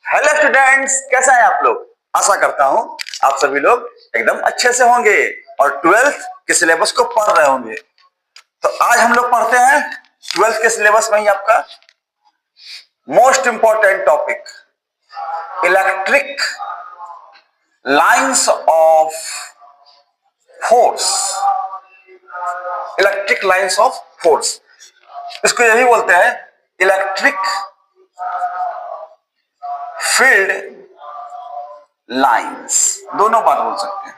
Hello students, कैसे हैं आप लोग। आशा करता हूं आप सभी लोग एकदम अच्छे से होंगे और 12th के सिलेबस को पढ़ रहे होंगे। तो आज हम लोग पढ़ते हैं 12th के सिलेबस में ही आपका most important topic electric lines of force. Electric lines of force, इसको यही बोलते हैं इलेक्ट्रिक फील्ड लाइंस। दोनों बात बोल सकते हैं।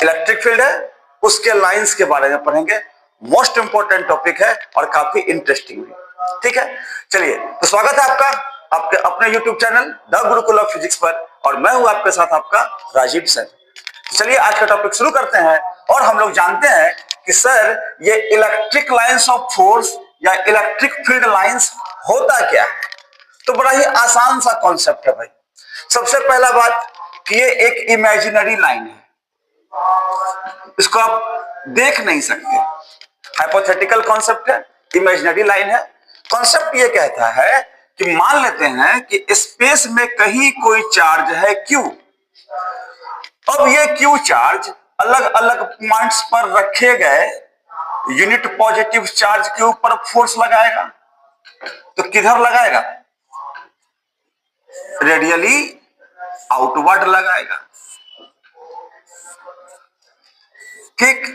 इलेक्ट्रिक फील्ड है, उसके लाइंस के बारे में पढ़ेंगे। मोस्ट इंपॉर्टेंट टॉपिक है और काफी इंटरेस्टिंग भी। ठीक है, चलिए तो स्वागत है आपका आपके अपने YouTube channel the Gurukul of physics पर, और मैं हूं आपके साथ आपका राजीव सर। चलिए आज का टॉपिक शुरू करते हैं। और हम लोग जानते हैं कि सर ये इलेक्ट्रिक लाइंस ऑफ फोर्स या इलेक्ट्रिक फील्ड लाइंस होता क्या है। तो बड़ा ही आसान सा कॉन्सेप्ट है भाई। सबसे पहला बात कि ये एक इमेजिनरी लाइन है, इसको आप देख नहीं सकते। हाइपोथेटिकल कॉन्सेप्ट है, इमेजिनरी लाइन है। कॉन्सेप्ट ये कहता है कि मान लेते हैं कि स्पेस में कहीं कोई चार्ज है Q। अब ये Q चार्ज अलग अलग पॉइंट्स पर रखे गए यूनिट पॉजिटिव चार्ज के ऊपर फोर्स लगाएगा। तो किधर लगाएगा? रेडियली आउटवर्ड लगाएगा। ठीक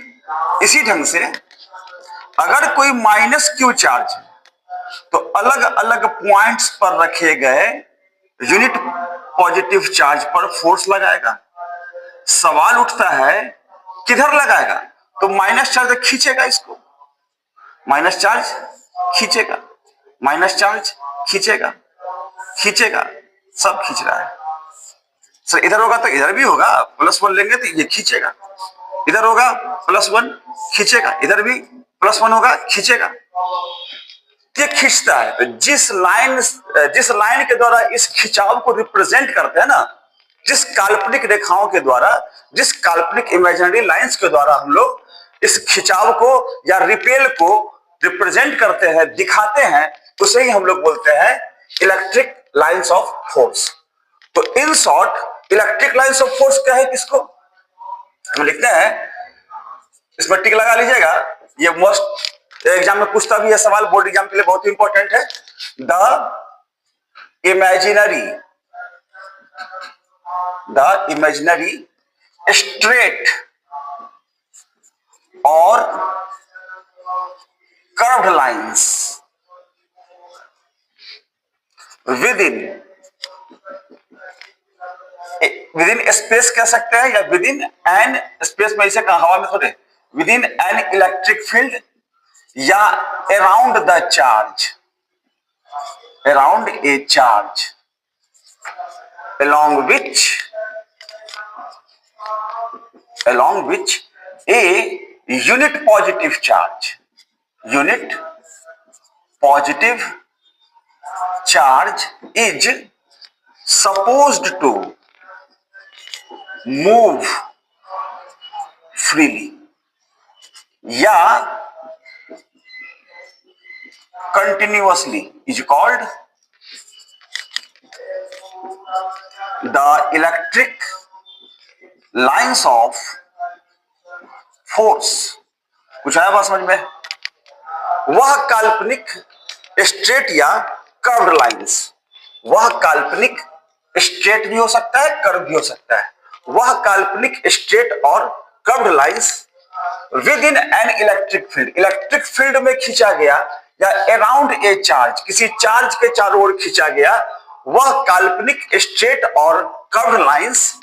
इसी ढंग से अगर कोई माइनस Q चार्ज है तो अलग अलग पॉइंट्स पर रखे गए यूनिट पॉजिटिव चार्ज पर फोर्स लगाएगा। सवाल उठता है किधर लगाएगा? तो माइनस चार्ज खींचेगा, इसको माइनस चार्ज खींचेगा, माइनस चार्ज खींचेगा, खींचेगा, सब खींच रहा है। सर इधर होगा तो इधर भी होगा, +1 लेंगे तो ये खींचेगा। इधर होगा +1 खींचेगा, इधर भी +1 होगा खींचेगा। ये खींचता है। तो जिस लाइन के द्वारा इस खिंचाव को रिप्रेजेंट करते हैं ना, जिस काल्पनिक रेखाओं के द्वारा, जिस काल्पनिक इमेजिनरी लाइंस के द्वारा हम लोग इस खिंचाव को या रिपेल को रिप्रेजेंट करते हैं, दिखाते हैं, उसे ही हम लोग बोलते हैं इलेक्ट्रिक लाइंस ऑफ फोर्स। तो in short electric lines of force क्या है, किसको हम लिखते हैं, इसमें टिक लगा लीजिएगा। ये मोस्ट एग्जाम में पूछता भी है सवाल, बोर्ड एग्जाम के लिए बहुत ही इंपॉर्टेंट है। द इमेजिनरी स्ट्रेट और curved lines with in space कह सकते हैं, या विद इन एन स्पेस में, इसे हवा में थोड़े, within an electric field या around the charge, around a charge along which a unit positive charge is supposed to move freely या continuously is called the electric lines of force। कुछ आया बात समझ में? वह काल्पनिक स्ट्रेट या कर्व्ड लाइंस, वह काल्पनिक स्ट्रेट भी हो सकता है, कर्व भी हो सकता है। वह काल्पनिक स्ट्रेट और curved lines with in an electric field, electric field में खींचा गया, या अराउंड ए चार्ज, किसी चार्ज के चारों ओर खींचा गया, वह काल्पनिक स्ट्रेट और curved lines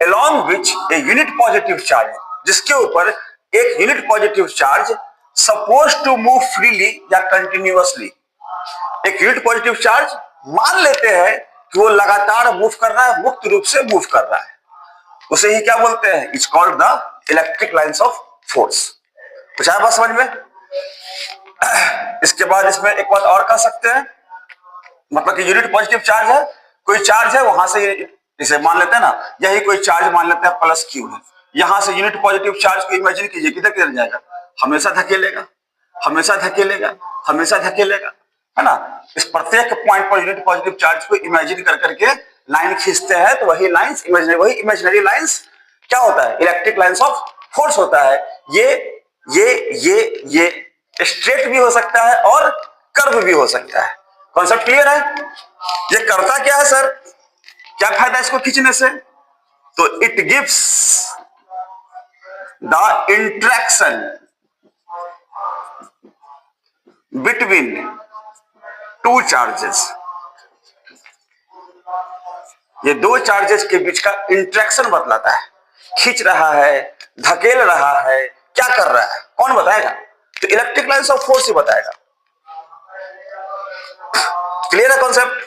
along which a unit positive charge, जिसके ऊपर एक unit positive charge supposed to move freely या continuously, एक यूनिट पॉजिटिव चार्ज मान लेते हैं कि वो लगातार मूव कर रहा है, मुक्त रूप से मूव कर रहा है, उसे ही क्या बोलते हैं? It's called the electric lines of force. कुछ आया बात समझ में? इसके बाद इसमें एक बात और कह सकते हैं, मतलब कि यूनिट पॉजिटिव चार्ज है, कोई चार्ज है, वहां से इसे मान लेते हैं ना, यही कोई चार्ज मान लेते हैं +Q है, यहां से यूनिट पॉजिटिव चार्ज को इमेजिन कीजिए, किधर किधर जाएगा? हमेशा धकेलेगा, हमेशा धकेलेगा, हमेशा धकेलेगा। है ना। इस प्रत्येक point per unit positive charge को इमेजिन कर करके लाइन खींचते हैं, तो वही लाइंस इमेजिनरी लाइंस क्या होता है, इलेक्ट्रिक लाइंस ऑफ फोर्स होता है। ये स्ट्रेट भी हो सकता है और कर्व भी हो सकता है। कॉन्सेप्ट क्लियर है? ये करता क्या है सर, क्या फायदा इसको खींचने से? तो it gives the interaction between two charges, ये दो चार्जेस के बीच का इंटरेक्शन बतलाता है। खींच रहा है, धकेल रहा है, क्या कर रहा है, कौन बताएगा? तो इलेक्ट्रिक लाइंस ऑफ फोर्स ही बताएगा। क्लियर है कॉन्सेप्ट?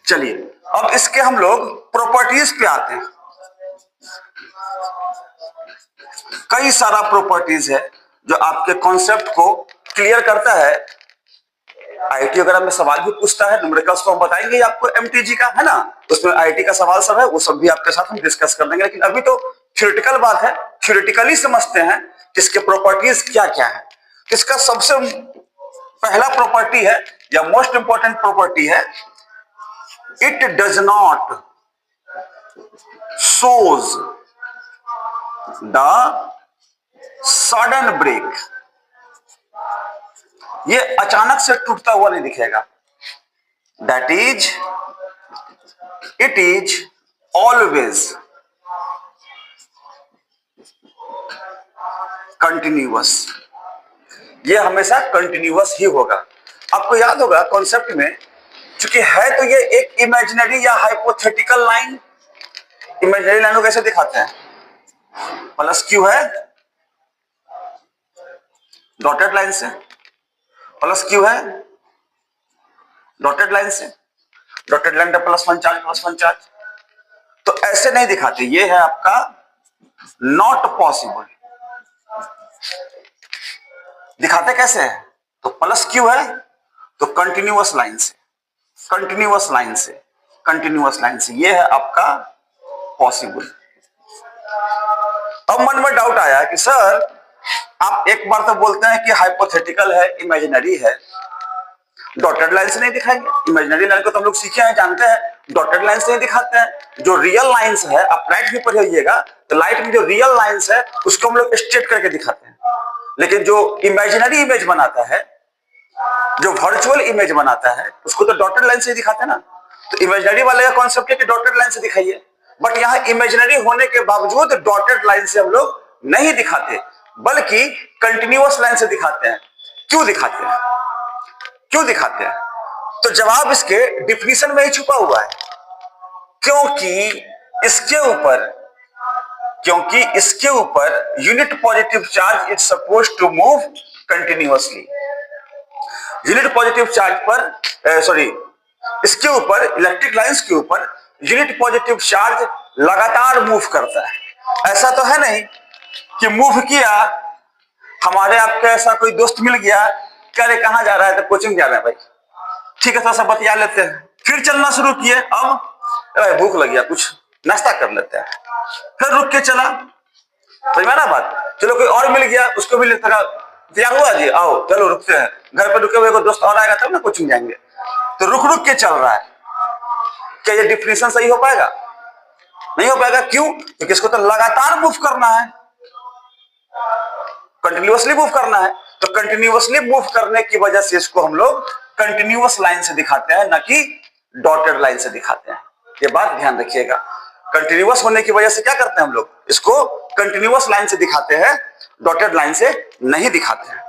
चलिए अब इसके हम लोग प्रॉपर्टीज पे आते हैं। कई सारा प्रॉपर्टीज है जो आपके कॉन्सेप्ट को क्लियर करता है। आईटी वगैरह में सवाल भी पूछता है, न्यूमेरिकल्स को हम बताएंगे आपको, एमटीजी का है ना, उसमें आईटी का सवाल सब है, वो सब भी आपके साथ हम डिस्कस कर देंगे। लेकिन अभी तो थ्योरेटिकल बात है, थ्योरेटिकली समझते हैं इसके प्रॉपर्टीज क्या क्या है। इसका सबसे पहला प्रॉपर्टी है या मोस्ट इंपॉर्टेंट प्रॉपर्टी है, it does not shows the sudden break. ये अचानक से टूटता हुआ नहीं दिखेगा। That is, it is always continuous. ये हमेशा कंटिन्यूअस ही होगा। आपको याद होगा कॉन्सेप्ट में, चूंकि है तो ये एक इमेजिनरी या हाइपोथेटिकल लाइन। इमेजिनरी लाइन को कैसे दिखाते हैं? प्लस क्यू है डॉटेड लाइन से, प्लस क्यू है डॉटेड लाइन से, डॉटेड लाइन पे +1 चार्ज, +1 चार्ज। तो ऐसे नहीं दिखाते, ये है आपका नॉट पॉसिबल। दिखाते कैसे है? तो प्लस क्यू है तो कंटिन्यूअस लाइन से, कंटिन्यूअस लाइन से, कंटिन्यूअस लाइन से, ये है आपका पॉसिबल। अब मन में डाउट आया कि सर आप एक बार तो बोलते हैं कि हाइपोथेटिकल है, इमेजिनरी है, डॉटेड लाइन से नहीं दिखाएंगे। इमेजिनरी लाइन को तो हम लोग सीखे हैं, जानते हैं, डॉटेड लाइन से नहीं दिखाते हैं। जो रियल लाइंस है, आप लाइट भी पढ़िएगा तो लाइट में जो रियल लाइंस है उसको हम लोग स्ट्रेट करके दिखाते हैं। लेकिन जो इमेजिनरी इमेज बनाता है, जो वर्चुअल इमेज बनाता है, उसको तो डॉटेड लाइन से दिखाते हैं ना। तो इमेजिनरी वाले का कॉन्सेप्ट है कि डॉटेड लाइन से दिखाइए, बट यहां इमेजिनरी होने के बावजूद डॉटेड लाइन से हम लोग नहीं दिखाते, बल्कि कंटिन्यूअस लाइन से दिखाते हैं। क्यों दिखाते हैं? क्यों दिखाते हैं? तो जवाब इसके डिफिनीशन में ही छुपा हुआ है। क्योंकि इसके ऊपर unit positive charge is suppose to move continuously. Unit positive charge पर इसके ऊपर, इलेक्ट्रिक लाइंस के ऊपर यूनिट पॉजिटिव चार्ज लगातार मूव करता है। ऐसा तो है नहीं कि मूव किया, हमारे आपके ऐसा कोई दोस्त मिल गया, कह रहे कहां जा रहा है, तो कोचिंग जा रहा है भाई, ठीक है थोड़ा सा बतिया लेते हैं, फिर चलना शुरू किए, अब भूख लग गया, कुछ नाश्ता कर लेते हैं, फिर रुक के चला, समझ में ना बात। चलो कोई और मिल गया, उसको भी लेता, तैयार हुआ जी, आओ चलो रुकते हैं, घर पे रुके हुए को दोस्त और आएगा तब ना कोचिंग जाएंगे। तो रुक रुक के चल रहा है। क्या ये डिफिनेशन सही हो पाएगा? नहीं हो पाएगा। क्यों? क्योंकि इसको तो लगातार मूव करना है, कंटिन्यूअसली मूव करना है। तो कंटिन्यूअसली मूव करने की वजह से इसको हम लोग कंटिन्यूअस लाइन से दिखाते हैं, न कि डॉटेड लाइन से दिखाते हैं। ये बात ध्यान रखिएगा। कंटिन्यूअस होने की वजह से क्या करते हैं हम लोग, इसको कंटिन्यूअस लाइन से दिखाते हैं, डॉटेड लाइन से नहीं दिखाते हैं।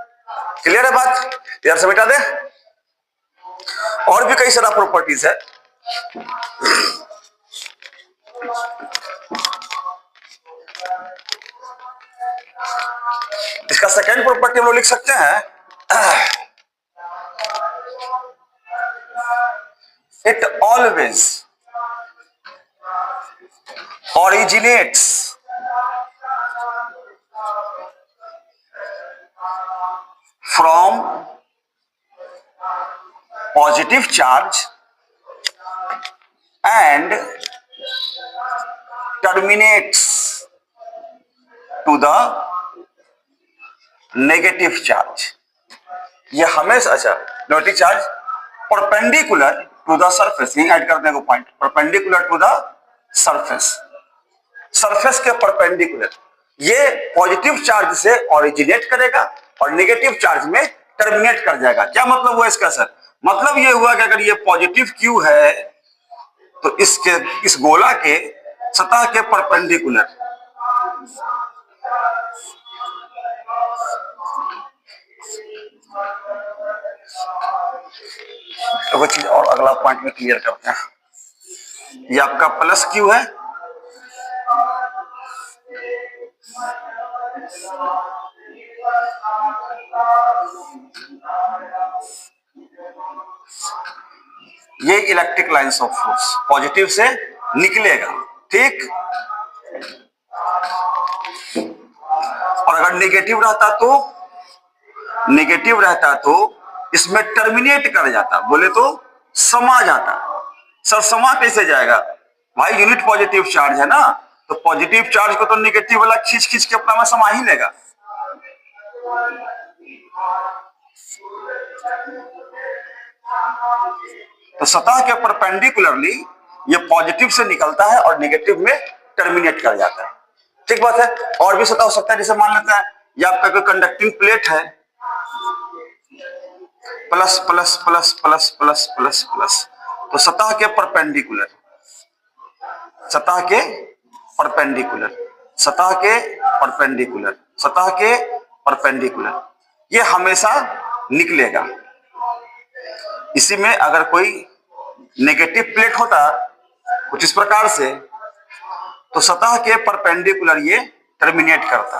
क्लियर है बात? यार समेटा दे। और भी कई सारा प्रॉपर्टीज है। इसका सेकेंड प्रॉपर्टी हम लोग लिख सकते हैं, it always originates from positive charge and terminates to the negative charge। ये हमेशा, अच्छा negative charge perpendicular to the surface, यही ऐड कर देंगे point, perpendicular to the surface, surface के परपेंडिकुलर, ये पॉजिटिव चार्ज से ओरिजिनेट करेगा और नेगेटिव चार्ज में टर्मिनेट कर जाएगा। क्या मतलब हुआ इसका सर? मतलब ये हुआ कि अगर ये पॉजिटिव क्यू है तो इस गोला के सतह के परपेंडिकुलर तो वो चीज और अगला पॉइंट में क्लियर करते हैं। ये आपका प्लस क्यू है, ये electric lines of force positive से निकलेगा, ठीक। और अगर नेगेटिव रहता तो इसमें टर्मिनेट कर जाता, बोले तो समा जाता। सर समा कैसे जाएगा भाई? यूनिट पॉजिटिव चार्ज है ना, तो पॉजिटिव चार्ज को तो नेगेटिव वाला खींच खींच के अपना में समा ही लेगा। तो सतह के परपेंडिकुलरली ये पॉजिटिव से निकलता है और नेगेटिव में टर्मिनेट कर जाता है, ठीक बात है। और भी सतह हो सकता है, जैसे मान लेते हैं ये आपका कोई कंडक्टिंग प्लेट है, plus plus plus plus plus plus plus, तो सतह के परपेंडिकुलर, सतह के परपेंडिकुलर, सतह के परपेंडिकुलर, सतह के परपेंडिकुलर, ये हमेशा निकलेगा। इसी में अगर कोई नेगेटिव प्लेट होता कुछ इस प्रकार से, तो सतह के परपेंडिकुलर ये टर्मिनेट करता,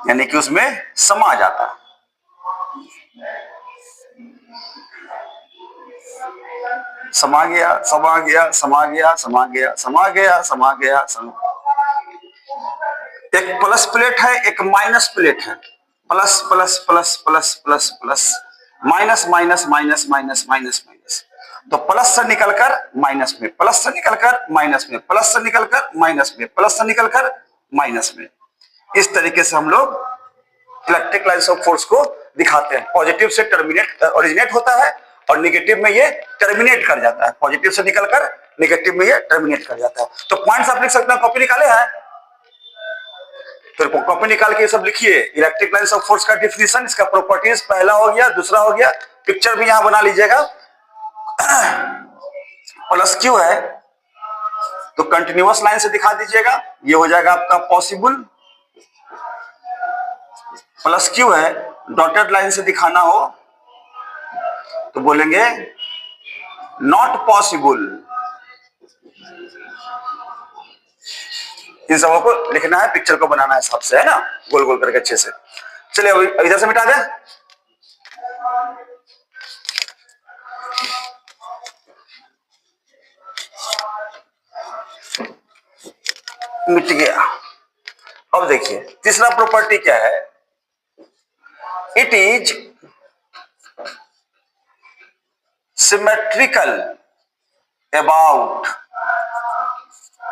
यानी कि उसमें समा जाता। समा गया, समा गया, समा गया, समा गया, समा गया, समा गया, एक प्लस प्लेट है, एक माइनस प्लेट है, plus plus plus plus plus plus, minus minus minus minus minus minus, तो प्लस से निकलकर माइनस में, प्लस से निकलकर माइनस में, प्लस से निकलकर माइनस में, प्लस से निकलकर माइनस में। इस तरीके से हम लोग इलेक्ट्रिक लाइंस ऑफ फोर्स को दिखाते हैं। पॉजिटिव से ओरिजिनेट होता है और नेगेटिव में ये टर्मिनेट कर जाता है, पॉजिटिव से निकलकर नेगेटिव में ये टर्मिनेट कर जाता है। तो पॉइंट्स आप लिख सकते हैं, कॉपी निकाले हैं तो कॉपी निकाल के ये सब लिखिए। इलेक्ट्रिक लाइंस ऑफ फोर्स का डिफिनीशन, इसका प्रॉपर्टीज पहला हो गया, दूसरा हो गया, पिक्चर भी यहां बना लीजिएगा। प्लस क्यू है तो कंटिन्यूअस लाइन से दिखा दीजिएगा, ये हो जाएगा आपका पॉसिबल। प्लस क्यू है, डॉटेड लाइन से दिखाना हो तो बोलेंगे नॉट पॉसिबल। इन सबों को लिखना है, पिक्चर को बनाना है हिसाब से, है ना, गोल गोल करके अच्छे से। चलिए अब इधर से मिटा दे, मिट गया। अब देखिए तीसरा प्रॉपर्टी क्या है, it is symmetrical about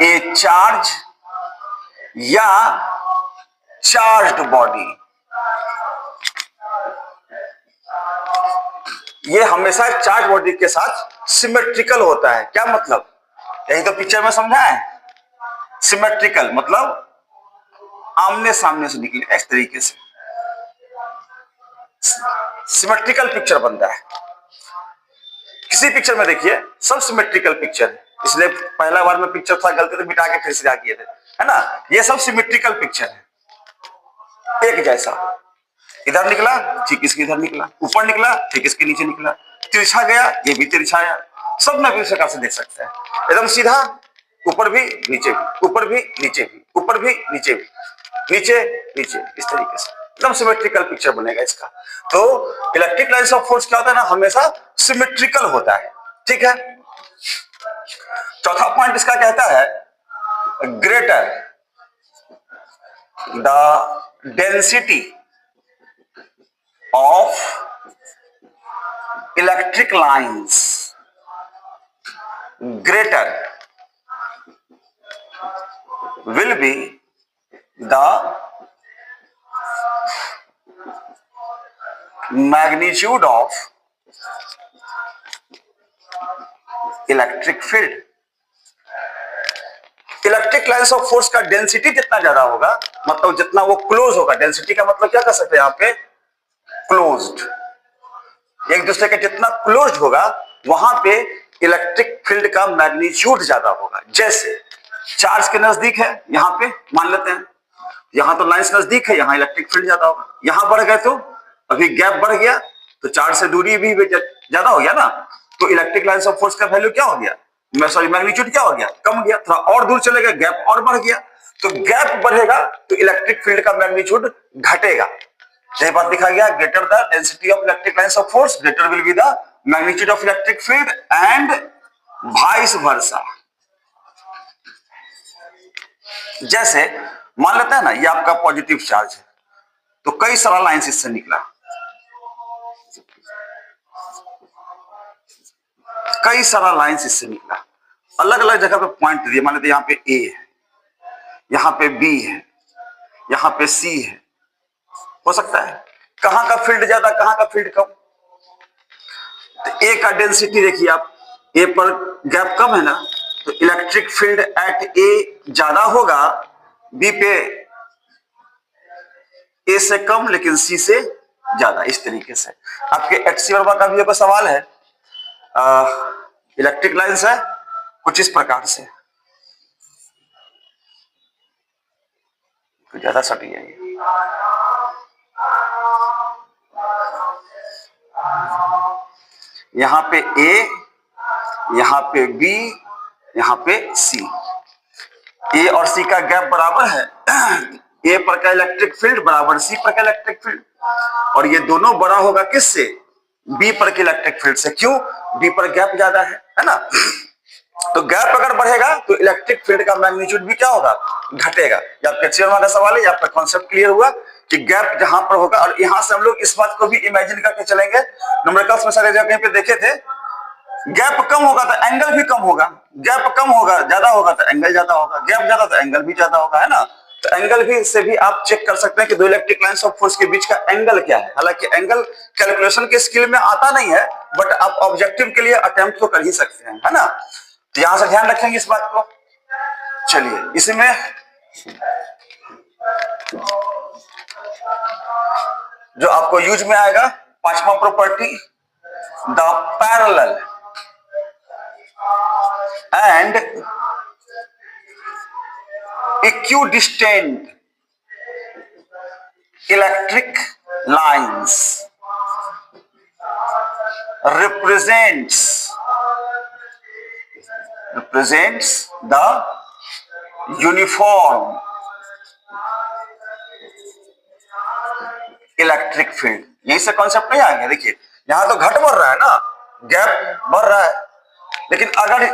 A charge या चार्ज्ड बॉडी। ये हमेशा चार्ज बॉडी के साथ सिमेट्रिकल होता है। क्या मतलब? यही तो पिक्चर में समझा है। सिमेट्रिकल मतलब आमने सामने से निकले, इस तरीके से सिमेट्रिकल पिक्चर बनता है। किसी पिक्चर में देखिए सब सिमेट्रिकल पिक्चर है, इसलिए पहला बार में पिक्चर था गलती से मिटा के फिर से किए थे, है ना। ये सब सिमेट्रिकल पिक्चर है, एक जैसा। इधर निकला ठीक इसके इधर निकला, ऊपर निकला ठीक इसके नीचे निकला, तिरछा गया ये भी तिरछा आया, सब में इस प्रकार से देख सकते हैं। एकदम सीधा, ऊपर भी नीचे भी, ऊपर भी नीचे भी, ऊपर भी नीचे भी, नीचे नीचे, इस तरीके से एकदम सिमेट्रिकल पिक्चर बनेगा इसका। तो इलेक्ट्रिक लाइंस ऑफ फोर्स क्या होता है ना, हमेशा सिमेट्रिकल होता है, ठीक है। चौथा पॉइंट इसका कहता है greater the density of electric lines, greater will be the magnitude of electric field. Electric lines of force का डेंसिटी जितना ज्यादा होगा, मतलब जितना वो क्लोज होगा, डेंसिटी का मतलब क्या कर सकते हैं यहां पे, क्लोज्ड, एक दूसरे के जितना क्लोज होगा वहां पे इलेक्ट्रिक फील्ड का मैग्नीट्यूड ज्यादा होगा। जैसे चार्ज के नजदीक है, यहां पे मान लेते हैं, यहां तो लाइंस नजदीक है, यहां इलेक्ट्रिक फील्ड ज्यादा होगा। यहां बढ़ गए तो अभी गैप बढ़ गया तो चार्ज से दूरी भी ज्यादा हो गया ना, तो इलेक्ट्रिक लाइंस ऑफ फोर्स का वैल्यू क्या हो गया, सॉरी मैग्नीट्यूड क्या हो गया, कम गया। थोड़ा और दूर चले गए, गैप और बढ़ गया, तो गैप बढ़ेगा तो इलेक्ट्रिक फील्ड का मैग्नीट्यूड घटेगा। यही बात दिखा गया, greater the density of electric lines of force greater will be the magnitude of electric field and vice versa. जैसे मान लेते हैं ना, ये आपका पॉजिटिव चार्ज है, तो कई सारा लाइंस इससे निकला, कई सारा लाइंस इससे निकला, अलग अलग जगह पे पॉइंट दिए। मान लेते हैं यहां पे ए है, यहां पे बी है, यहां पे सी है, हो सकता है कहां का फील्ड ज्यादा कहां का फील्ड कम। तो ए का डेंसिटी देखिए आप, ए पर गैप कम है ना, तो इलेक्ट्रिक फील्ड एट ए ज्यादा होगा, बी पे ए से कम लेकिन सी से ज्यादा। इस तरीके से आपके एचसी वर्मा का भी एक सवाल है, इलेक्ट्रिक लाइंस है कुछ इस प्रकार से, कुछ ज्यादा सटी है ये, यहां पे ए, यहां पे बी, यहां पे सी, ए और सी का गैप बराबर है, ए पर का इलेक्ट्रिक फील्ड बराबर सी पर का इलेक्ट्रिक फील्ड, और ये दोनों बड़ा होगा किससे, बी पर के इलेक्ट्रिक फील्ड से। क्यों, बी पर गैप ज्यादा है ना। तो गैप अगर बढ़ेगा तो इलेक्ट्रिक फील्ड का मैग्नीट्यूड भी क्या होगा, घटेगा। ये आपके चेयरमैन का सवाल है, आपका कॉन्सेप्ट क्लियर हुआ कि गैप जहां पर होगा, और यहां से हम लोग इस बात को भी इमेजिन करके चलेंगे, न्यूमेरिकल्स में सारे जगह कहीं पे देखे थे, गैप कम होगा तो एंगल भी कम होगा, गैप कम होगा ज्यादा होगा तो एंगल ज्यादा होगा, गैप ज्यादा तो एंगल भी ज्यादा होगा, है ना। तो एंगल भी से भी आप चेक कर सकते हैं कि दो इलेक्ट्रिक लाइंस ऑफ फोर्स के बीच का एंगल क्या है। हालांकि एंगल कैलकुलेशन के स्किल में आता नहीं है, बट आप ऑब्जेक्टिव के लिए अटेम्प्ट तो कर ही सकते हैं, है ना। तो यहां से ध्यान रखेंगे इस बात को। चलिए इसमें जो आपको यूज में आएगा, पांचवा property, the parallel and equidistant electric lines represents the uniform electric field. यही से कॉन्सेप्ट नहीं आएंगे। देखिए यहां तो घट बढ़ रहा है ना, गैप बढ़ रहा है, लेकिन अगर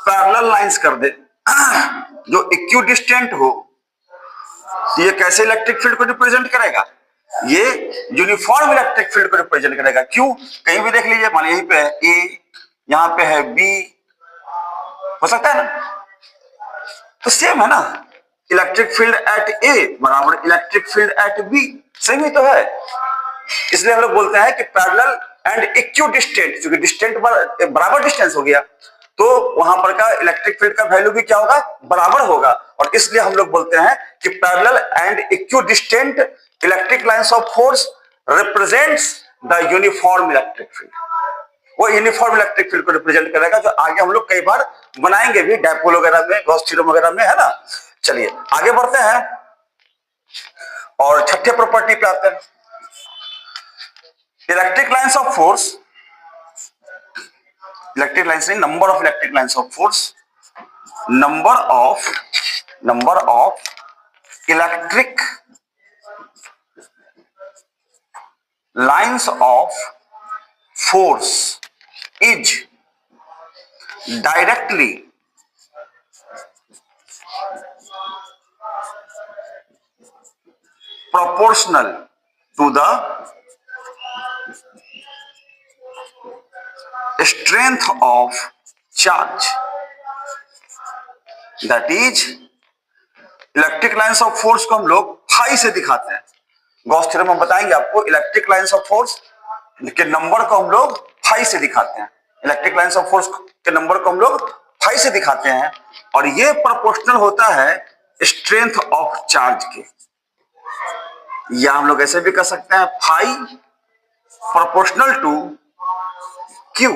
पैरेलल लाइंस कर दे जो इक्विडिस्टेंट हो, तो ये कैसे इलेक्ट्रिक फील्ड को रिप्रेजेंट करेगा, ये यूनिफॉर्म इलेक्ट्रिक फील्ड को रिप्रेजेंट करेगा। क्यों, कहीं भी देख लीजिए, मान यहीं पे है ए, यहां पे है बी, हो सकता है ना, तो सेम है ना, इलेक्ट्रिक फील्ड एट ए बराबर electric field at B, same ही तो है। इसलिए हम लोग बोलते हैं कि पैरेलल एंड इक्विडिस्टेंट, क्योंकि डिस्टेंट बराबर डिस्टेंस हो गया, तो वहां पर का इलेक्ट्रिक फील्ड का वैल्यू भी क्या होगा, बराबर होगा, और इसलिए हम लोग बोलते हैं कि parallel and equidistant electric lines of force represents the uniform electric field. वो यूनिफॉर्म इलेक्ट्रिक फील्ड को रिप्रेजेंट करेगा, जो आगे हम लोग कई बार बनाएंगे भी, डायपोल वगैरह में, गॉस थ्योरम वगैरह में, है ना। चलिए आगे बढ़ते हैं और छठे प्रॉपर्टी पे आते हैं। Electric lines of force, electric lines नहीं, number of electric lines of force, number of electric lines of force is directly proportional to the strength of charge, that is electric lines of force को हम लोग phi से दिखाते हैं। Gauss theorem में बताएंगे आपको, इलेक्ट्रिक लाइंस ऑफ फोर्स के नंबर को हम लोग फाई से दिखाते हैं। इलेक्ट्रिक लाइंस ऑफ फोर्स के नंबर को हम लोग फाई से दिखाते हैं, और ये प्रोपोर्शनल होता है स्ट्रेंथ ऑफ चार्ज के। या हम लोग ऐसे भी कर सकते हैं, phi proportional to q.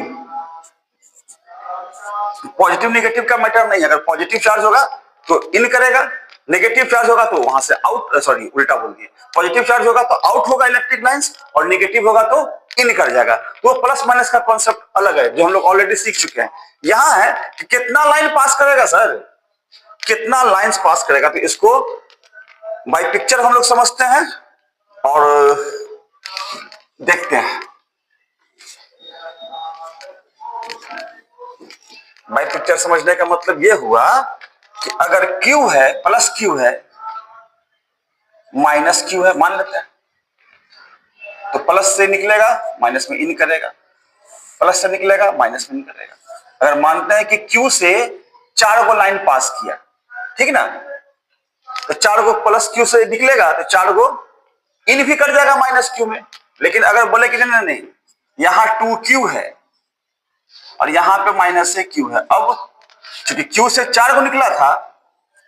Positive negative का मैटर नहीं है, अगर पॉजिटिव चार्ज होगा तो इन करेगा, नेगेटिव चार्ज होगा तो वहां से आउट, सॉरी उल्टा बोल दिए, पॉजिटिव चार्ज होगा तो आउट होगा इलेक्ट्रिक लाइंस, और नेगेटिव होगा तो इन कर जाएगा। तो प्लस माइनस का कॉन्सेप्ट अलग है जो हम लोग ऑलरेडी सीख चुके हैं। यहां है कि कितना लाइन पास करेगा सर, कितना लाइंस पास करेगा, तो इसको बाय पिक्चर हम लोग समझते हैं और देखते हैं। बाय पिक्चर समझने का मतलब यह हुआ कि अगर Q है, प्लस Q है, माइनस Q है, मान लेते हैं, तो प्लस से निकलेगा माइनस में इन करेगा, प्लस से निकलेगा माइनस में इन करेगा। अगर मानते हैं कि Q से 4 गो लाइन पास किया, ठीक ना, तो 4 गो प्लस Q से निकलेगा तो 4 गो इन भी कर जाएगा माइनस Q में। लेकिन अगर बोले कि नहीं नहीं, यहां 2Q है और यहां पे माइनस से Q है, अब चूंकि Q से 4 गो निकला था,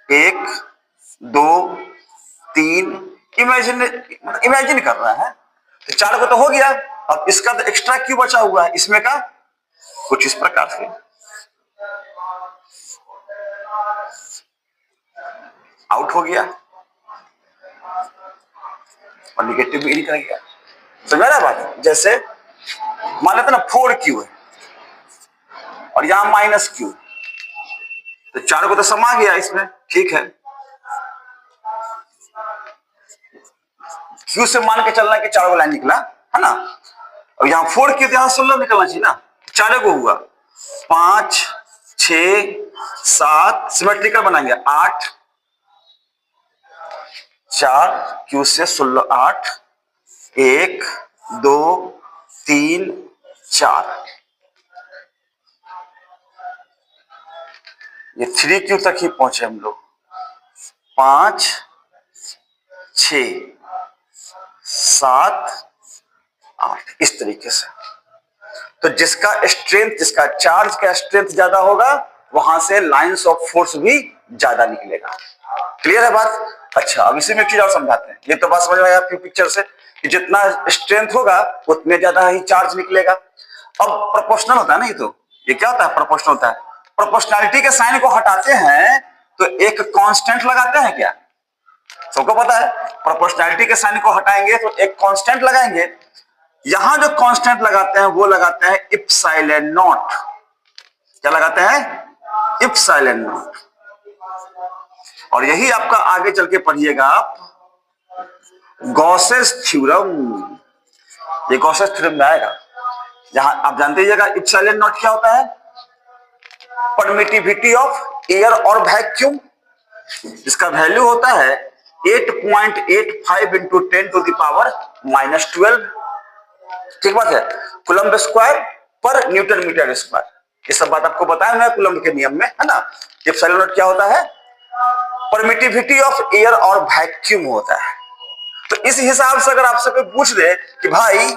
1 2 3, इमेजिन कर रहा है, तो 4 को तो हो गया, अब इसका तो एक्स्ट्रा Q बचा हुआ है, इसमें का कुछ इस प्रकार से आउट हो गया और निगेटिव भी निकल गया। समझ रहा बात? जैसे मान लेते ना 4Q है और यहां माइनस Q, तो 4 को तो समा गया इसमें, ठीक है। Q से मान के चलना कि 4 गो लाइन निकला है ना, और यहां 4Q तो यहां 16 निकलना चाहिए ना, 4 को हुआ 5 6 7, सिमेट्रिकल बनाएंगे 8 4, Q से 16 8, 1 2 3 4, ये 3Q तक ही पहुंचे हम लोग, 5 6 7 8, इस तरीके से। तो जिसका स्ट्रेंथ, जिसका चार्ज का स्ट्रेंथ ज्यादा होगा, वहां से लाइंस ऑफ फोर्स भी ज्यादा निकलेगा। क्लियर है बात? अच्छा, अब इसी में एक चीज और समझाते हैं। ये तो बात समझ में आया आपकी पिक्चर से कि जितना स्ट्रेंथ होगा उतने ज्यादा ही चार्ज निकलेगा। अब प्रोपोर्शनल होता है ना, ये क्या होता है? प्रोपोर्शनल होता है। प्रोपोर्शनैलिटी के साइन को हटाते हैं तो एक कांस्टेंट लगाते हैं क्या? सबको पता है प्रोपोर्शनैलिटी के साइन को हटाएंगे तो एक कांस्टेंट लगाएंगे। यहां जो कांस्टेंट लगाते हैं वो लगाते हैं इप्सिलॉन नॉट। क्या लगाते हैं? Epsilon not. और यही आपका आगे चल के पढ़िएगा आप गॉसेस थ्योरम। ये गॉसेस थ्योरम में आएगा, जहां आप जानते रहिएगा इप्सिलॉन नॉट क्या होता है? परमिटिविटी ऑफ एयर और वैक्यूम। इसका वैल्यू होता है 8.85 इंटू 10 टू द पावर -12। ठीक बात है? कूलम्ब स्क्वायर पर न्यूटन मीटर स्क्वायर। ये सब बात आपको बताया मैं कूलम्ब के नियम में, है ना। इप्सिलॉन नॉट क्या होता है? परमिटिविटी ऑफ एयर और वैक्यूम होता है। तो इस हिसाब से अगर आपसे कोई पूछ दे कि भाई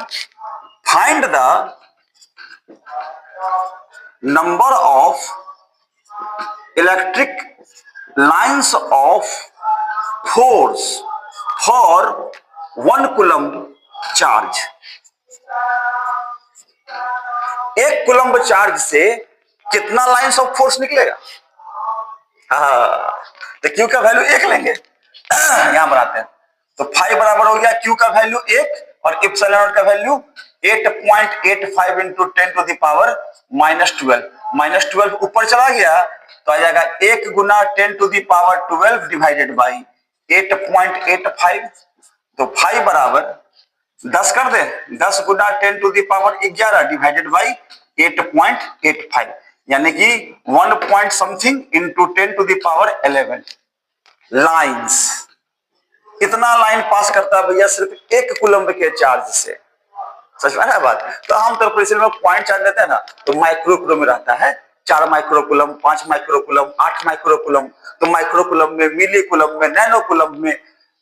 find the number of electric lines of force for 1 coulomb charge, 1 coulomb charge से कितना लाइंस ऑफ फोर्स निकलेगा? तो Q का वैल्यू 1 लेंगे, यहां बनाते हैं, तो फाई बराबर हो गया Q का वैल्यू 1 और इप्सिलॉन नॉट का value 8.85 into 10 to the power -12। -12 ऊपर चला गया तो आ जाएगा 1 गुना 10 to the power 12 divided by 8.85। तो फाई बराबर 10 कर दे, 10 गुना 10 to the power 11 divided by 8.85, यानी कि 1 point something into 10 to the power 11 lines. इतना लाइन पास करता है भैया सिर्फ 1 कूलम्ब के चार्ज से। समझ में आ रहा है बात? तो आमतौर पर इसलिए पॉइंट चार्ज लेते हैं ना, तो माइक्रो कूलम्ब में रहता है, 4 micro coulomb, 5 micro coulomb, 8 micro coulomb. तो माइक्रो कूलम्ब में, मिली कूलम्ब में, नैनो कूलम्ब में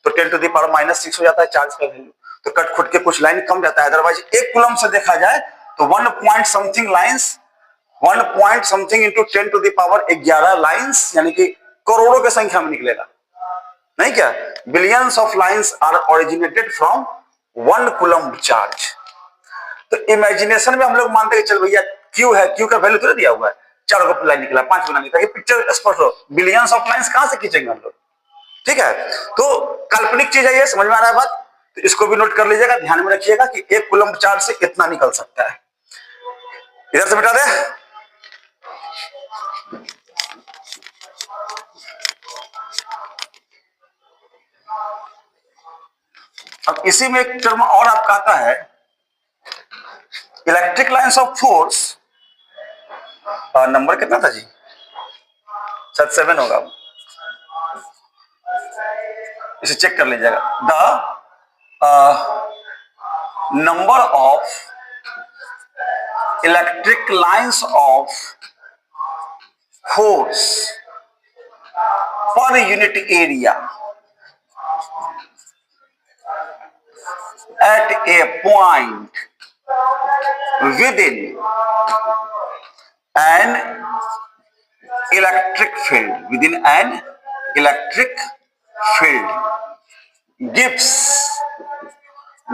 तो 10 टू द पावर -6 हो जाता है चार्ज का वैल्यू। तो कट खुट के कुछ लाइन कम जाता है। अदरवाइज 1 कूलम्ब से देखा जाए तो 1 point something lines 1 point something into 10⁻11 lines, यानी कि करोड़ों की संख्या में निकलेगा, नहीं क्या? Billions of lines are originated from 1 coulomb charge. तो इमेजिनेशन में हम लोग मानते हैं चल भैया क्यू है, क्यू का वैल्यू तो दिया हुआ है, 4 को लाइन निकला, 5 को निकला, पिक्चर स्पष्ट हो, बिलियंस ऑफ लाइन्स कहां से खींचेंगे हम लोग? ठीक है, तो काल्पनिक चीज है ये, समझ में आ रहा है बात? तो इसको भी नोट कर लीजिएगा, ध्यान में रखिएगा कि 1 कूलम्ब चार्ज से कितना निकल सकता है। इधर से मिटा दे। अब इसी में एक टर्म और आपका आता है, electric lines of force, number कितना था जी? शायद 7 होगा, इसे चेक कर लीजिएगा। The number of electric lines of force per unit area at a point within an electric field gives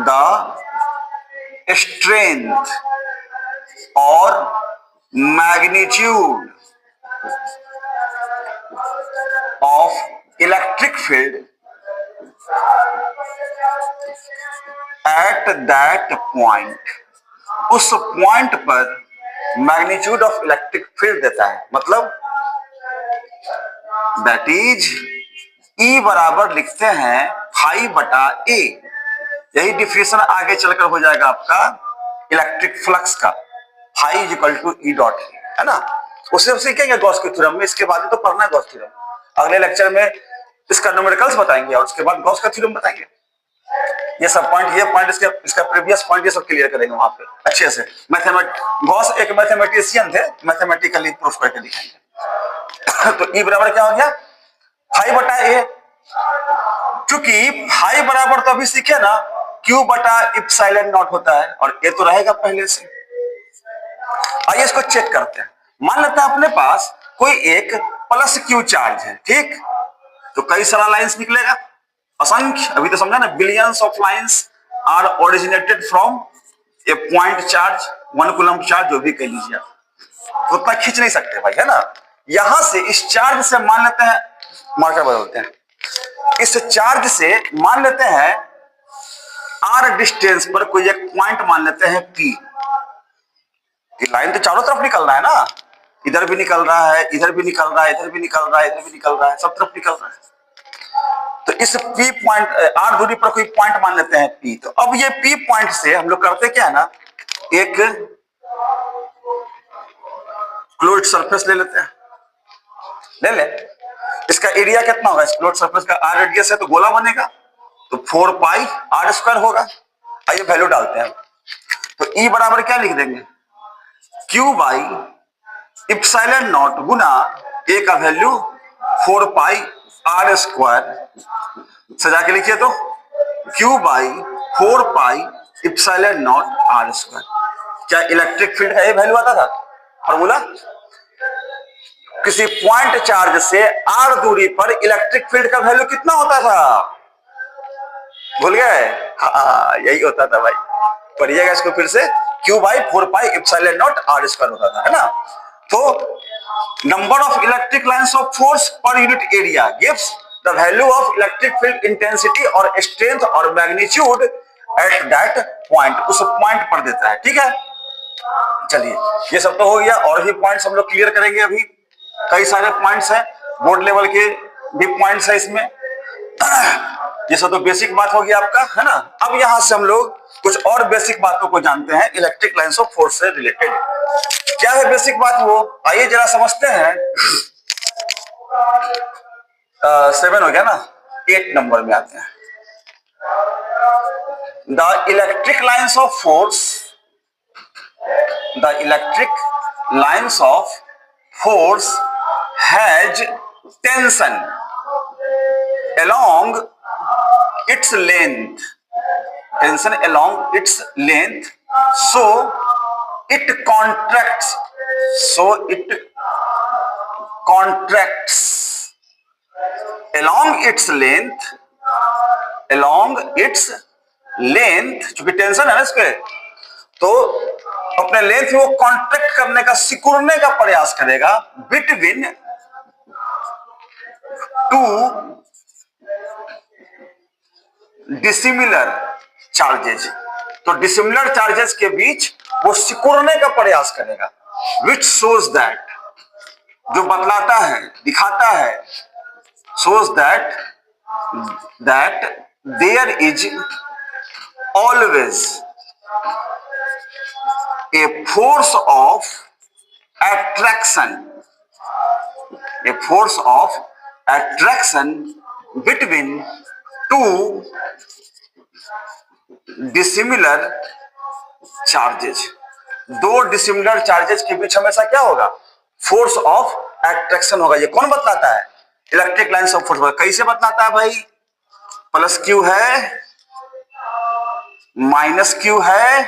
the strength or magnitude of electric field at that point। उस point पर magnitude of electric field देता है, मतलब that is E बराबर लिखते हैं phi बटा ए। यही डिफिनेशन आगे चलकर हो जाएगा आपका इलेक्ट्रिक फ्लक्स का, phi is equal to e dot a, है ना? उससे हम सीखेंगे गॉस के थ्योरम में, इसके बाद तो पढ़ना है गॉस थ्योरम। अगले लेक्चर में इसका न्यूमेरिकल्स बताएंगे और उसके बाद गॉस का थ्योरम बताएंगे। ये सब पॉइंट, ये पॉइंट, इसका प्रीवियस पॉइंट, ये सब क्लियर करेंगे वहां पे अच्छे से। गॉस एक मैथमेटिशियन थे, मैथमेटिकली प्रूफ करके दिखाएंगे। तो ई बराबर क्या हो गया? फाई बटा ए। क्योंकि फाई बराबर तो अभी सीखे ना क्यू बटा इप्सिलॉन नॉट होता है, और ए तो रहेगा पहले से। आइए इसको चेक करते हैं। मान लेते हैं अपने पास कोई एक प्लस क्यू चार्ज है, ठीक? तो कई सारा लाइंस निकलेगा, असंख्य, अभी तो समझा ना, billions of lines are originated from a point charge, 1 coulomb charge, जो भी कह लीजिए, तो उतना खींच नहीं सकते भाई, है ना? यहां से इस चार्ज से मान लेते हैं, मार्कर बदलते हैं, इस चार्ज से मान लेते हैं आर डिस्टेंस पर कोई एक पॉइंट मान लेते हैं पी। लाइन तो चारों तरफ निकल रहा है ना, इधर भी निकल रहा है, इधर भी निकल रहा है, इधर भी निकल रहा है, इधर भी निकल रहा है, सब तरफ निकल रहा है। तो इस पी पॉइंट आर दूरी पर कोई पॉइंट मान लेते हैं पी। तो अब ये पी पॉइंट से हम लोग करते क्या है ना, एक क्लोज्ड सरफेस ले लेते हैं, ले ले। इसका एरिया कितना होगा? इस क्लोज्ड सरफेस का आर रेडियस है तो गोला बनेगा, तो 4 पाई आर स्क्वायर होगा। आइए वैल्यू डालते हैं। तो ई बराबर क्या लिख देंगे? क्यू बाई इप्सिलॉन नॉट गुना ए का वैल्यू 4 पाई आर स्क्वायर, सजा के लिखिए तो q by 4 pi epsilon naught r square. क्या इलेक्ट्रिक फील्ड का ये वैल्यू आता था फॉर्मूला? किसी पॉइंट चार्ज से आर दूरी पर इलेक्ट्रिक फील्ड का वैल्यू कितना होता था? भूल गए? हाँ, यही होता था भाई, पढ़िएगा इसको फिर से, q by 4 pi epsilon naught r square होता था, है ना? तो number of electric lines of force per unit area gives the value of electric field intensity और स्ट्रेंथ और मैग्नीट्यूड एट दैट पॉइंट, उस पॉइंट पर देता है, ठीक है? चलिए ये सब तो हो गया, और भी पॉइंट्स हम लोग क्लियर करेंगे। अभी कई सारे पॉइंट्स हैं, बोर्ड लेवल के भी पॉइंट्स है इसमें। ये सब तो बेसिक बात होगी आपका, है ना? अब यहां से हम लोग कुछ और बेसिक बातों को जानते हैं इलेक्ट्रिक लाइन्स ऑफ फोर्स से रिलेटेड। क्या है बेसिक बात वो? आइए जरा समझते हैं। 7 हो गया ना, 8 नंबर में आते हैं। The electric lines of force, the electric lines of force has tension along its length, tension along its length, so it contracts so it contracts along its length, चूंकि टेंशन है ना इसके, तो अपने लेंथ को कॉन्ट्रैक्ट करने का, सिकुड़ने का प्रयास करेगा बिटवीन टू डिसिमिलर चार्जेज। तो डिसिमिलर चार्जेस के बीच वो सिकुड़ने का प्रयास करेगा, विच शोज दैट, जो बतलाता है, दिखाता है, shows that there is always a force of attraction between two dissimilar charges। दो डिसिमिलर चार्जेस के बीच हमेशा क्या होगा? फोर्स ऑफ एट्रैक्शन होगा। ये कौन बतलाता है? Electric lines of force. कैसे बतलाता है भाई? प्लस क्यू है, माइनस क्यू है,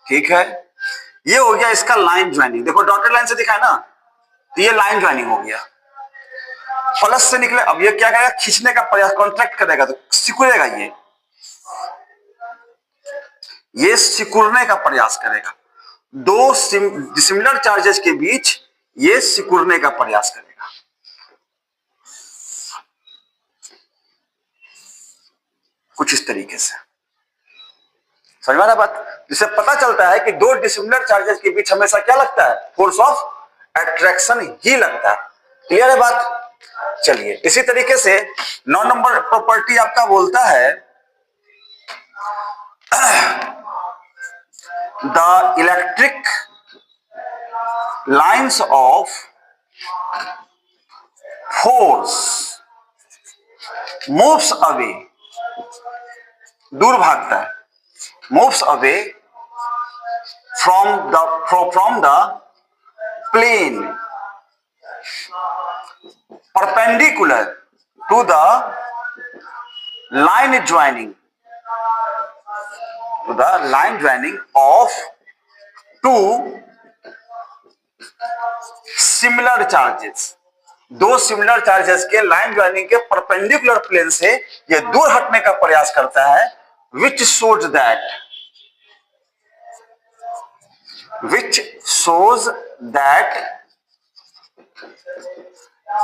ठीक है। ये हो गया इसका लाइन ज्वाइनिंग। देखो डॉटेड लाइन से दिखा है ना, तो ये लाइन ज्वाइनिंग हो गया। प्लस से निकले, अब ये क्या करेगा? खींचने का प्रयास, कॉन्ट्रैक्ट करेगा तो सिकुड़ेगा। ये सिकुड़ने का प्रयास करेगा। दो डिसिमिलर चार्जेस के बीच ये सिकुड़ने का प्रयास करेगा। कुछ इस तरीके से समझ में आ रहा बात? जिससे पता चलता है कि दो डिसिमिलर चार्जेस के बीच हमेशा क्या लगता है? फोर्स ऑफ एट्रैक्शन ही लगता है। क्लियर है बात? चलिए, इसी तरीके से 9 नंबर प्रॉपर्टी आपका बोलता है the electric lines of force moves away, दूर भागता है, moves away from the plane perpendicular to the line joining of two similar charges। दो सिमिलर चार्जेस के लाइन ज्वाइनिंग के परपेंडिकुलर प्लेन से ये दूर हटने का प्रयास करता है, which shows that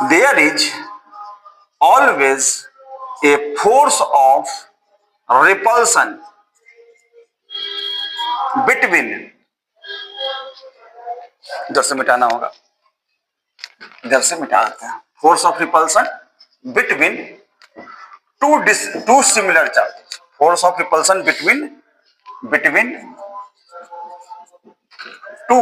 there is always a force of repulsion between, इधर से मिटाना होगा, इधर से मिटा देते हैं, force of repulsion between two similar charges, force of repulsion between two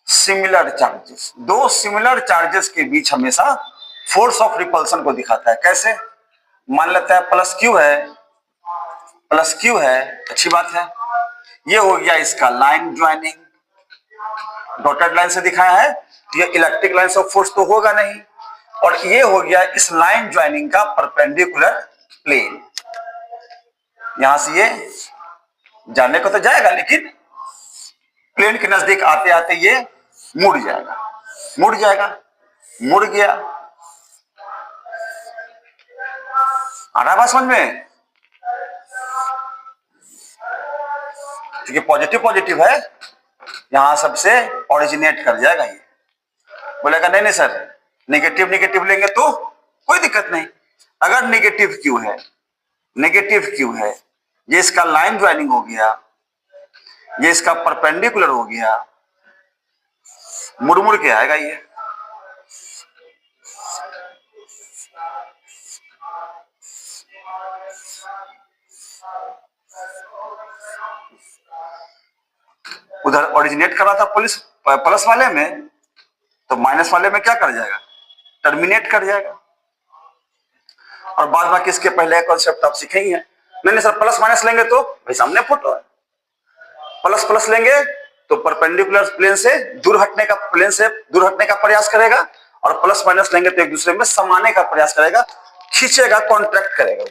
similar charges. दो सिमिलर चार्जेस के बीच हमेशा फोर्स ऑफ रिपल्सन को दिखाता है। कैसे? मान लेता है प्लस क्यू है, अच्छी बात है। ये हो गया इसका लाइन ज्वाइनिंग, डॉटेड लाइन से दिखाया है। ये इलेक्ट्रिक लाइन ऑफ फोर्स तो होगा नहीं, और ये हो गया इस लाइन ज्वाइनिंग का परपेंडिकुलर प्लेन। यहां से ये जाने को तो जाएगा, लेकिन प्लेन के नजदीक आते आते ये मुड़ जाएगा, मुड़ गया। आ रहा बात समझ में? क्योंकि पॉजिटिव है, यहां सबसे ओरिजिनेट कर जाएगा। ये बोलेगा नहीं सर, नेगेटिव लेंगे तो कोई दिक्कत नहीं। अगर नेगेटिव क्यू है, ये इसका लाइन ज्वाइनिंग हो गया, ये इसका परपेंडिकुलर हो गया, मुड़ के आएगा ये। उधर ओरिजिनेट कर रहा था प्लस वाले में, तो माइनस वाले में क्या कर जाएगा? टर्मिनेट कर जाएगा। और बाद बाकी इसके पहले कॉन्सेप्ट आप सीखेंगे। नहीं सर, प्लस माइनस लेंगे तो भाई सामने फोटो है, प्लस लेंगे तो परपेंडिकुलर प्लेन से दूर हटने का प्रयास करेगा, और प्लस माइनस लेंगे तो एक दूसरे में समाने का प्रयास करेगा, खींचेगा, कॉन्ट्रैक्ट करेगा।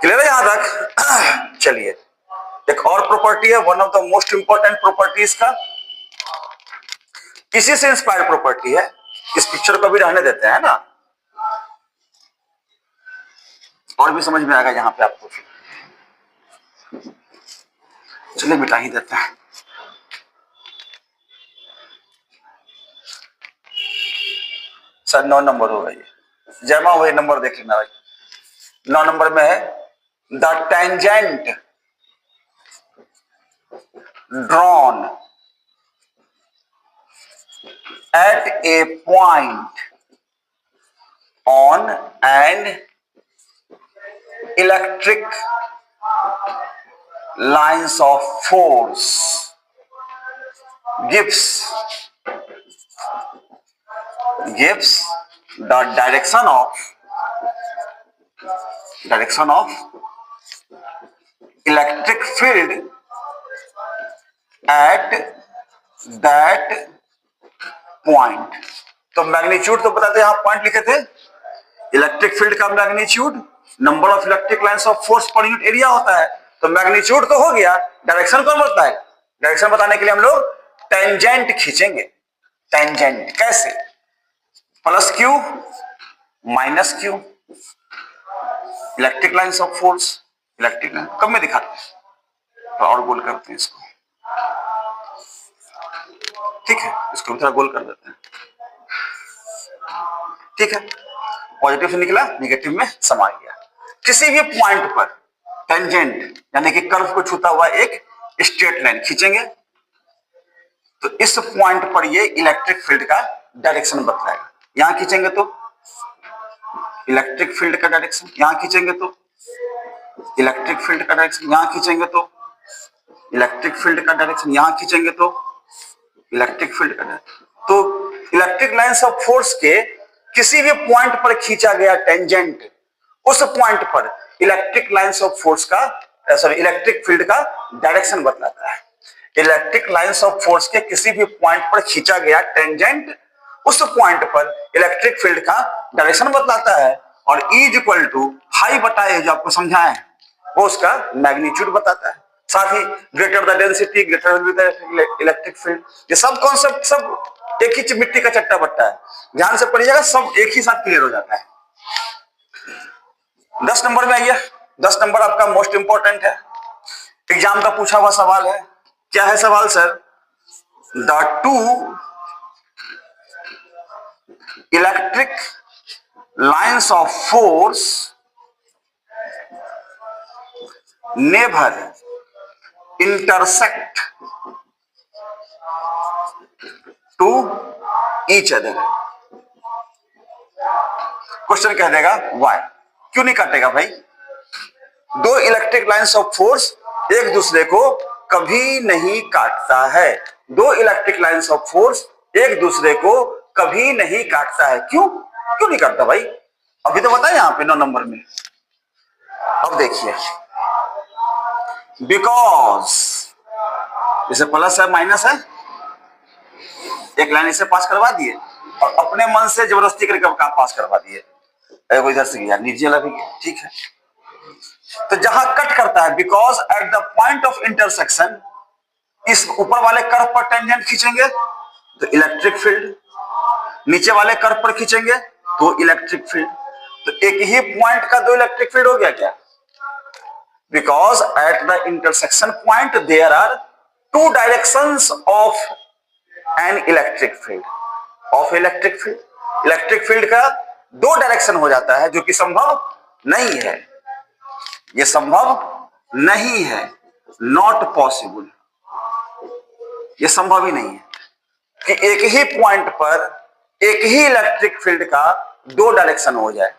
क्लियर है यहां तक? चलिए, एक और प्रॉपर्टी है, one of the most important properties का, किसी से इंस्पायर्ड प्रॉपर्टी है, इस पिक्चर को भी रहने देते हैं ना, और भी समझ में आएगा यहां पे आपको। चलिए मिटा ही देते हैं। सर 9 नंबर होगा ये, जमा वही नंबर देख लेना भाई। 9 नंबर में है the tangent drawn at a point on an electric lines of force gives the direction of electric field at that point. तो मैग्नीट्यूड तो बताते, यहां पॉइंट लिखे थे, इलेक्ट्रिक फील्ड का magnitude number of electric lines of force per unit area होता है। तो मैग्नीट्यूड तो हो गया, डायरेक्शन कौन बताता है? डायरेक्शन बताने के लिए हम लोग टेंजेंट खींचेंगे। टेंजेंट कैसे? Plus Q minus Q, electric lines of force, electric line कब में दिखाते हैं तो और गोल करते हैं इसको, ठीक है, इसको भी थोड़ा गोल कर देते हैं, ठीक है। पॉजिटिव से निकला, नेगेटिव में समा गया। किसी भी पॉइंट पर टेंजेंट यानी कि कर्व को छूता हुआ एक स्ट्रेट लाइन खींचेंगे तो इस पॉइंट पर ये इलेक्ट्रिक फील्ड का डायरेक्शन बतलाएगा। यहां खींचेंगे तो इलेक्ट्रिक फील्ड का डायरेक्शन, यहां खींचेंगे तो इलेक्ट्रिक फील्ड का डायरेक्शन, यहां खींचेंगे तो इलेक्ट्रिक फील्ड का डायरेक्शन, यहां खींचेंगे तो इलेक्ट्रिक फील्ड का डायरेक्शन। तो इलेक्ट्रिक लाइंस ऑफ फोर्स के किसी भी पॉइंट पर खींचा गया टेंजेंट, उस पॉइंट पर इलेक्ट्रिक लाइंस ऑफ फोर्स का इलेक्ट्रिक फील्ड का डायरेक्शन बतलाता है। इलेक्ट्रिक लाइंस ऑफ फोर्स के किसी भी पॉइंट पर खींचा गया टेंजेंट उस पॉइंट पर इलेक्ट्रिक फील्ड का डायरेक्शन बतलाता है। और E इज इक्वल टू हाई बटा ए जो आपको समझाएं वो उसका मैग्नीट्यूड बताता है। साथ ही greater the density greater the electric field, ये सब कॉन्सेप्ट सब एक ही मिट्टी का चट्टा बट्टा है, ध्यान से पढ़िएगा, सब एक ही साथ क्लियर हो जाता है। 10 नंबर में आइए। 10 नंबर आपका मोस्ट इंपॉर्टेंट है, एग्जाम का पूछा हुआ सवाल है। क्या है सवाल sir? The two electric lines of force never intersect to each other। Question कह देगा why, क्यों नहीं काटेगा भाई? दो इलेक्ट्रिक लाइंस ऑफ फोर्स एक दूसरे को कभी नहीं काटता है। दो इलेक्ट्रिक लाइंस ऑफ फोर्स एक दूसरे को कभी नहीं काटता है। क्यों क्यों नहीं काटता भाई? अभी तो बताया यहां पे 9 नंबर में। अब देखिए, बिकॉज इसे प्लस है माइनस है, एक लाइन इसे पास करवा दिए और अपने मन से जबरदस्ती करके आप पास करवा दिए, वो इधर से गया नीचे वाला भी गया, ठीक है। तो जहां कट करता है, because at the point of intersection, इस ऊपर वाले कर्व पर टेंजेंट खींचेंगे तो इलेक्ट्रिक फील्ड, नीचे वाले कर्व पर खींचेंगे तो इलेक्ट्रिक फील्ड। तो एक ही पॉइंट का दो इलेक्ट्रिक फील्ड हो गया क्या? Because at the intersection point there are two directions of an electric field, electric field का दो डायरेक्शन हो जाता है, जो कि संभव नहीं है। ये संभव नहीं है, नॉट पॉसिबल। ये संभव ही नहीं है कि एक ही पॉइंट पर एक ही इलेक्ट्रिक फील्ड का दो डायरेक्शन हो जाए,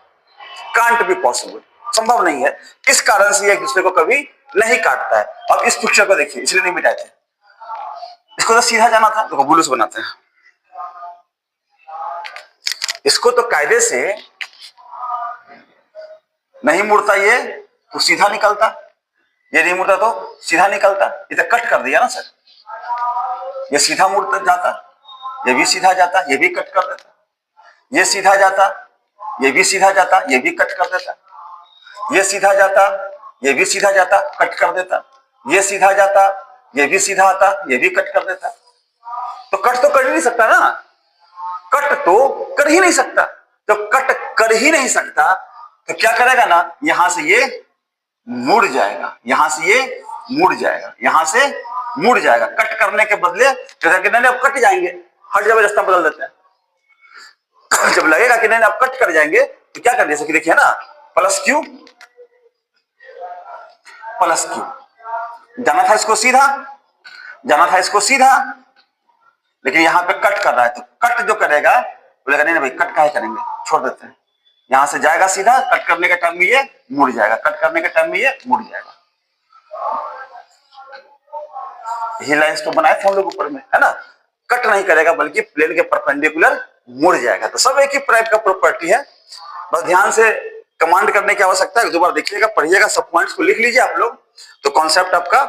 कांट बी पॉसिबल, संभव नहीं है। इस कारण से एक दूसरे को कभी नहीं काटता है। अब इस पिक्चर को देखिए, इसलिए नहीं मिटाए थे, इसको तो सीधा जाना था, तो ब्लू से बनाते हैं। इसको तो कायदे से नहीं मुड़ता, ये तो सीधा निकलता, ये नहीं मुड़ता तो सीधा निकलता। ये तो कट कर दिया ना सर, ये सीधा मुड़ता जाता, ये भी सीधा जाता, ये भी कट कर देता, ये सीधा जाता, ये भी सीधा जाता, ये भी कट कर देता, ये सीधा जाता, ये भी सीधा जाता, कट कर देता, ये सीधा जाता, ये भी सीधा आता, ये भी कट कर देता। तो कट तो कर ही नहीं सकता ना, कट तो कर ही नहीं सकता। तो कट कर ही नहीं सकता तो क्या करेगा ना, यहां से ये मुड़ जाएगा, यहां से ये मुड़ जाएगा, यहां से मुड़ जाएगा। कट करने के बदले जैसा कि नहीं अब कट जाएंगे, हर जगह रास्ता बदल देते हैं। जब लगेगा कि नहीं अब कट कर जाएंगे तो क्या कर, जैसे कि देखिए ना, प्लस क्यू प्लस क्यू, जाना था इसको सीधा, जाना था इसको सीधा, लेकिन यहां पे कट कर रहा है। तो कट जो करेगा बोलेगा नहीं भाई कट काहे करेंगे, छोड़ देते हैं। यहां से जाएगा सीधा, कट करने के टाइम में ये मुड़ जाएगा, कट करने के टाइम में ये मुड़ जाएगा। यही लाइंस तो बनाए थे हम लोग ऊपर में, है ना। कट नहीं करेगा बल्कि प्लेन के परपेंडिकुलर मुड़ जाएगा। तो सब एक ही टाइप का प्रॉपर्टी है, बस ध्यान से कमांड करने की आवश्यकता है। एक दो बार देखिएगा, पढ़िएगा, सब पॉइंट्स को लिख लीजिए आप लोग, तो कॉन्सेप्ट आपका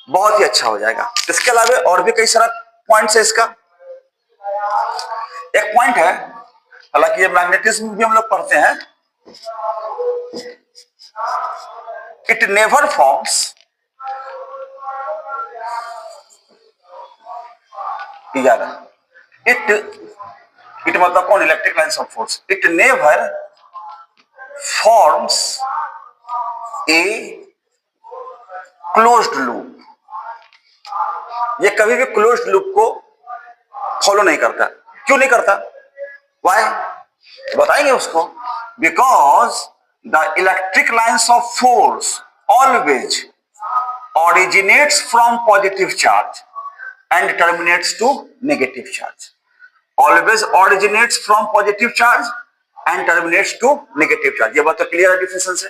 बहुत ही अच्छा हो जाएगा। इसके अलावा और भी कई सारा पॉइंट्स है इसका। एक पॉइंट है, हालांकि ये मैग्नेटिज्म भी हम लोग पढ़ते हैं, इट नेवर फॉर्म्स, इट मतलब कौन, electric lines of force, it never forms a closed loop. ये कभी भी क्लोज्ड लूप को फॉलो नहीं करता। क्यों नहीं करता, वाई, बताएंगे उसको। Because the electric lines of force always originates from positive charge and terminates to negative charge. Always originates from positive charge and terminates to negative charge. ये बात तो क्लियर है डिफिनेशन से।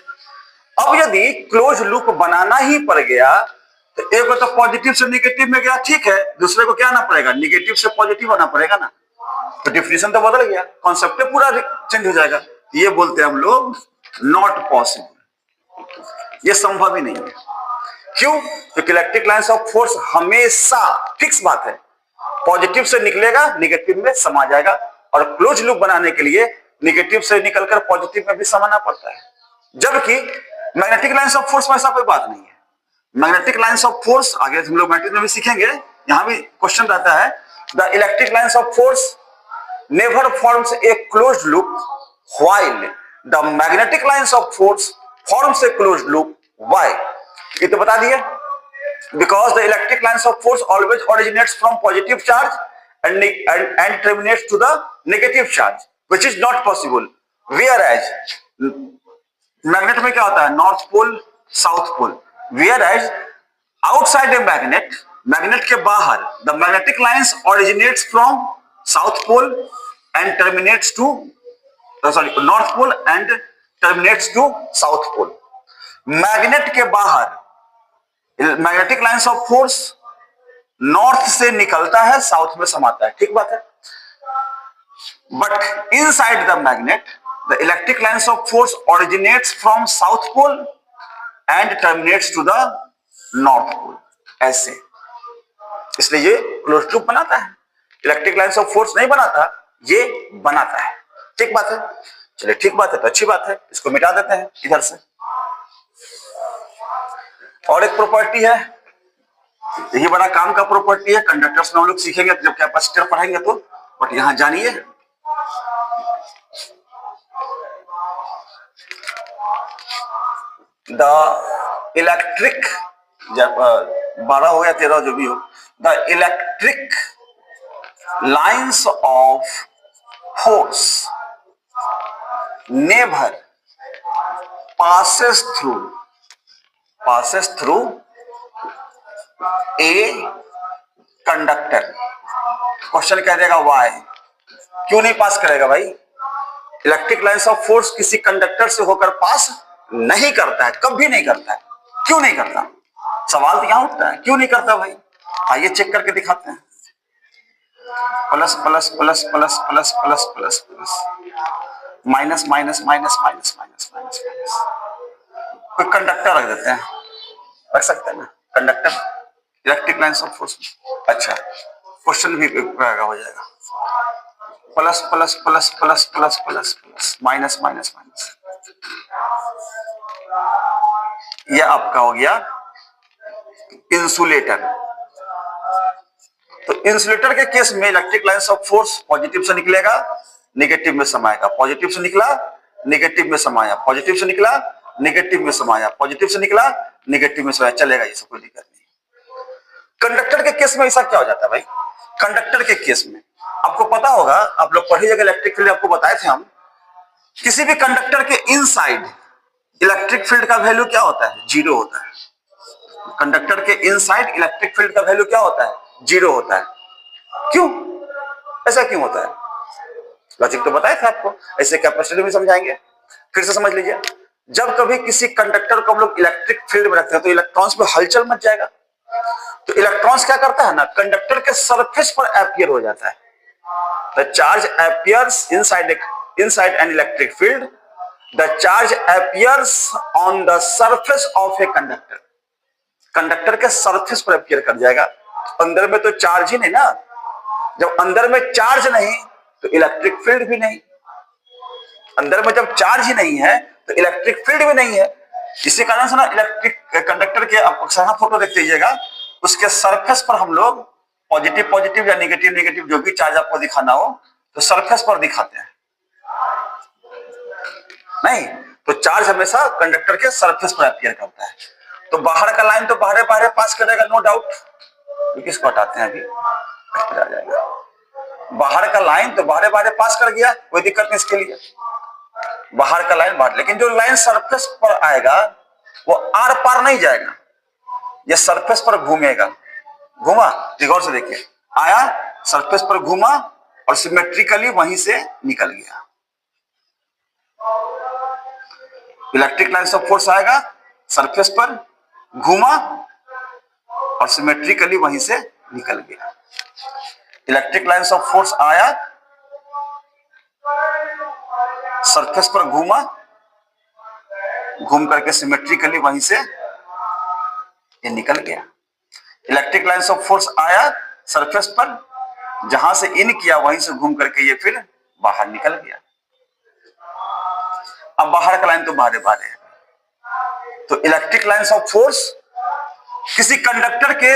अब यदि क्लोज लूप बनाना ही पड़ गया तो एक को तो पॉजिटिव से निगेटिव में गया, ठीक है, दूसरे को क्या आना पड़ेगा, निगेटिव से पॉजिटिव आना पड़ेगा ना। तो डिफिनेशन तो बदल गया, कॉन्सेप्ट पूरा चेंज हो जाएगा। ये बोलते हैं हम लोग नॉट पॉसिबल, ये संभव ही नहीं है। क्यों, क्योंकि इलेक्ट्रिक लाइन्स ऑफ फोर्स हमेशा फिक्स बात है, पॉजिटिव से निकलेगा निगेटिव में समा जाएगा, और क्लोज लूप बनाने के लिए निगेटिव से निकलकर पॉजिटिव में भी समाना पड़ता है। जबकि मैग्नेटिक लाइन्स ऑफ फोर्स में ऐसा कोई बात नहीं है। मैग्नेटिक लाइन्स ऑफ फोर्स आगे हम लोग मैग्नेटिक में भी सीखेंगे, यहां भी क्वेश्चन रहता है, the electric lines of force never forms a closed loop while the magnetic lines of force forms a closed loop. Why, ये तो बता दिए, because the electric lines of force always originates from positive charge and terminates to the negative charge, which is not possible. Whereas magnet में क्या होता है, north pole south pole, whereas outside a magnet, magnet के बाहर the magnetic lines originates from south pole and terminates to sorry north pole and terminates to south pole. Magnet के बाहर magnetic lines of force north से निकलता है, south में समाता है, ठीक बात है। But inside the magnet the electric lines of force originates from south pole and terminates to the north pole, ऐसे। इसलिए ये क्लोज्ड लूप बनाता है, इलेक्ट्रिक लाइन्स ऑफ फोर्स नहीं बनाता, ये बनाता है, ठीक बात है। चलिए ठीक बात है, तो अच्छी बात है, इसको मिटा देते हैं इधर से। और एक प्रॉपर्टी है, यही बड़ा काम का प्रॉपर्टी है, कंडक्टर्स में हम लोग सीखेंगे जब कैपेसिटर पढ़ेंगे तो, बट यहां जानिए, द इलेक्ट्रिक, जब 12 हो या 13 जो भी हो, the electric lines of force never passes through a conductor। Question कह देगा वाई, क्यों नहीं पास करेगा भाई, इलेक्ट्रिक लाइन्स ऑफ फोर्स किसी कंडक्टर से होकर पास नहीं करता है, कभी नहीं करता है। क्यों नहीं करता, सवाल तो यहां उठता है, क्यों नहीं करता भाई, आइए चेक करके दिखाते हैं। Plus plus plus plus plus plus plus plus minus minus minus minus minus minus minus, कोई कंडक्टर रख देते हैं, रख सकते हैं ना conductor electric lines of force. अच्छा, क्वेश्चन भी हो जाएगा, plus plus plus plus plus plus plus minus minus minus, यह आपका हो गया इंसुलेटर। तो इंसुलेटर के केस में electric lines of force positive से निकलेगा, नेगेटिव में समाएगा, पॉजिटिव से निकला, नेगेटिव में समाया, पॉजिटिव से निकला, नेगेटिव में समाया, पॉजिटिव से निकला, नेगेटिव में समाया, चलेगा, ये सब कोई दिक्कत नहीं। कंडक्टर के केस में ऐसा क्या हो जाता है भाई? कंडक्टर के केस में आपको पता होगा, आप लोग पढ़ी जगह इलेक्ट्रिक फील्ड आपको बताए थे हम, किसी भी कंडक्टर के इनसाइड इलेक्ट्रिक फील्ड का वैल्यू क्या होता है? जीरो होता है। कंडक्टर के इनसाइड इलेक्ट्रिक फील्ड का वैल्यू क्या होता है? जीरो होता है। क्यों? ऐसा क्यों होता है? लॉजिक तो बताया था आपको, ऐसे कैपेसिटर भी समझाएंगे, फिर से समझ लीजिए। जब कभी किसी कंडक्टर को हम लोग इलेक्ट्रिक फील्ड में रखते हैं तो इलेक्ट्रॉन्स में हलचल मच जाएगा। तो इलेक्ट्रॉन्स क्या करता है ना, कंडक्टर के सरफेस पर अपीयर हो जाता है। The charge appears inside N electric field, the charge appears on the surface of a conductor. Conductor के सरफेस पर अपीयर कर जाएगा। अंदर में तो चार्ज ही नहीं ना, जब अंदर में चार्ज नहीं तो इलेक्ट्रिक फील्ड भी नहीं। अंदर में जब चार्ज ही नहीं है तो इलेक्ट्रिक फील्ड भी नहीं है। इसी कारण से ना इलेक्ट्रिक कंडक्टर के आप अक्सर फोटो देख लीजिएगा, उसके सरफेस पर हम लोग पॉजिटिव पॉजिटिव या नेगेटिव नेगेटिव जो भी चार्ज आपको दिखाना हो तो सरफेस पर दिखाते हैं, नहीं तो चार्ज हमेशा कंडक्टर के सरफेस पर अपीयर करता है। तो बाहर का लाइन तो बाहर बाहर पास करेगा, नो डाउट। किसको हटाते हैं, अभी आ जाएगा। बाहर का लाइन तो बाहर बाहर पास कर गया, कोई दिक्कत नहीं इसके लिए, बाहर का लाइन बाहर। लेकिन जो लाइन सरफेस पर आएगा वो आर पार नहीं जाएगा, ये सरफेस पर घूमेगा। घूमा, गौर से देखिए, आया सरफेस पर घूमा और सिमेट्रिकली वहीं से निकल गया। इलेक्ट्रिक लाइन्स ऑफ फोर्स आएगा, सरफेस पर घूमा और सिमेट्रिकली वहीं से निकल गया। इलेक्ट्रिक लाइन्स ऑफ फोर्स आया, सरफेस पर घूमा, घूम करके सिमेट्रिकली वहीं से ये निकल गया। इलेक्ट्रिक लाइन्स ऑफ फोर्स आया सरफेस पर, जहां से इन किया वहीं से घूम करके ये फिर बाहर निकल गया। अब बाहर का लाइन तो बाहर बाहर है। तो इलेक्ट्रिक लाइन्स ऑफ फोर्स किसी कंडक्टर के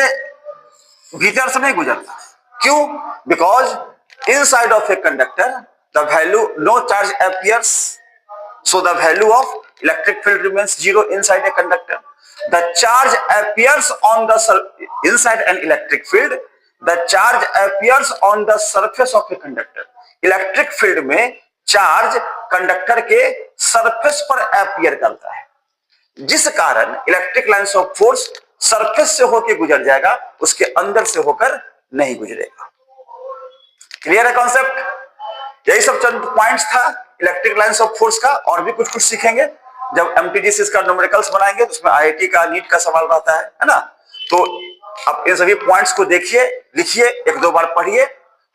भीतर से नहीं गुजरता। क्यों? Because inside of a conductor the value no charge appears, so the value of electric field remains zero inside a conductor. The charge appears on the inside an electric field, the charge appears on the surface of a conductor. Electric field में charge conductor के surface पर appear करता है, जिस कारण electric lines of force surface से होकर गुजर जाएगा, उसके अंदर से होकर नहीं गुजरेगा। क्लियर है कॉन्सेप्ट? यही सब चंद पॉइंट्स था इलेक्ट्रिक लाइन्स ऑफ फोर्स का। और भी कुछ कुछ सीखेंगे जब एमटीजीसी का न्यूमेरिकल्स बनाएंगे, तो उसमें आईआईटी का नीट का सवाल रहता है ना। तो आप इन सभी पॉइंट्स को देखिए, लिखिए, एक दो बार पढ़िए,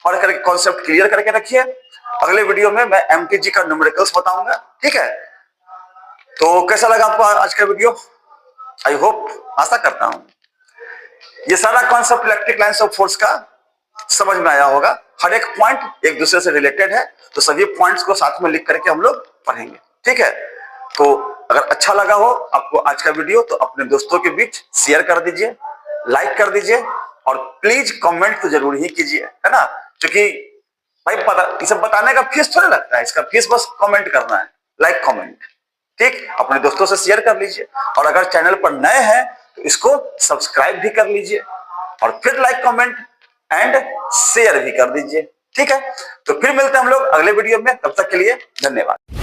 पढ़ करके कॉन्सेप्ट क्लियर करके रखिए। अगले वीडियो में मैं एमटीजी का न्यूमेरिकल्स बताऊंगा, ठीक है? तो कैसा लगा आपको आज का वीडियो? आई होप, आशा करता हूं ये सारा concept electric lines of force का समझ में आया होगा। हर एक पॉइंट एक दूसरे से रिलेटेड है, तो सभी पॉइंट्स को साथ में लिख करके हम लोग पढ़ेंगे, ठीक है? तो अगर अच्छा लगा हो आपको आज का वीडियो तो अपने दोस्तों के बीच शेयर कर दीजिए, लाइक कर दीजिए और प्लीज कमेंट तो जरूर ही कीजिए, है ना? क्योंकि भाई पता, ये सब बताने का फीस थोड़ा लगता है, इसका फीस बस कमेंट करना है, लाइक कमेंट, ठीक? अपने दोस्तों से शेयर कर लीजिए और अगर चैनल पर नए हैं तो इसको सब्सक्राइब भी कर लीजिए और फिर लाइक कमेंट एंड शेयर भी कर दीजिए, ठीक है? तो फिर मिलते हैं हम लोग अगले वीडियो में, तब तक के लिए धन्यवाद।